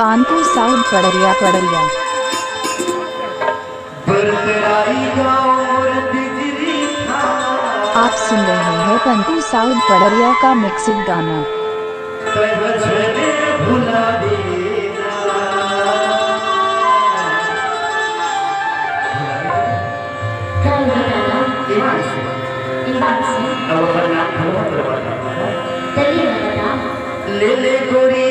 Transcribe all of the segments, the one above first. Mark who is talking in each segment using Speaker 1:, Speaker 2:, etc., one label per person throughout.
Speaker 1: Kanpur south पड़रिया पड़रिया। आप सुन रहे हैं कानपुर साउथ पड़रिया का मिक्सिंग गाना।
Speaker 2: ले ले गोरी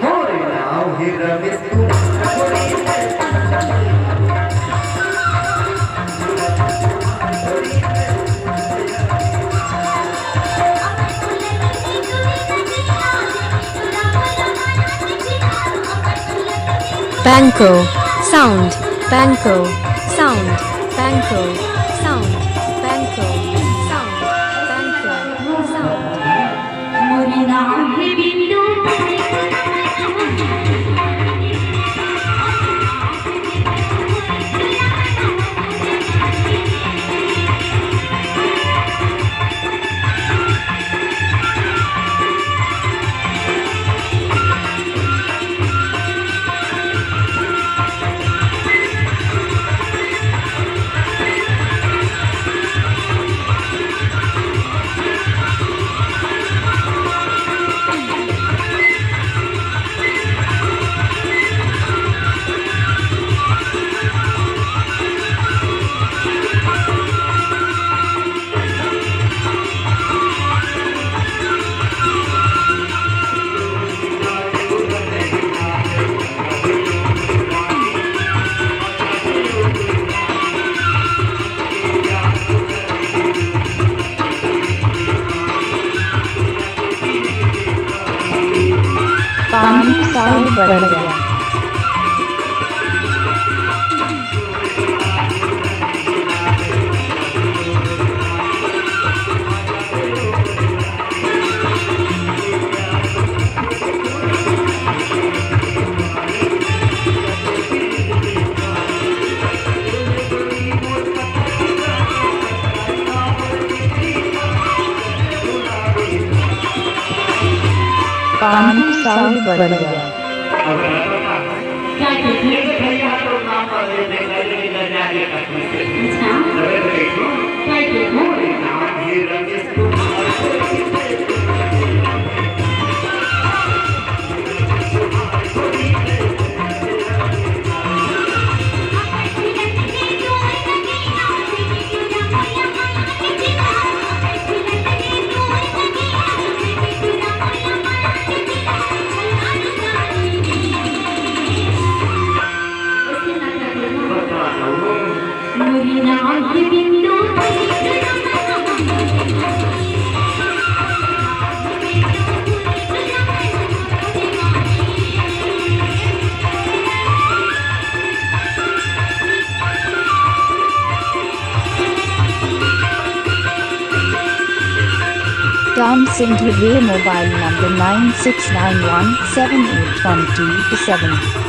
Speaker 2: मोरे नाव ही रमेश तू
Speaker 3: Banco sound, Banco sound, Banco sound, Banco sound, Banco sound.
Speaker 4: मोरे नाम है बिंदु
Speaker 1: कानपुर साउथ पड़रिया। कानपुर साउथ पड़रिया।
Speaker 4: क्या कहते हैं मोरे नाम है बिंदु
Speaker 1: Tom Sindhu, मोबाइल नंबर 9691781227।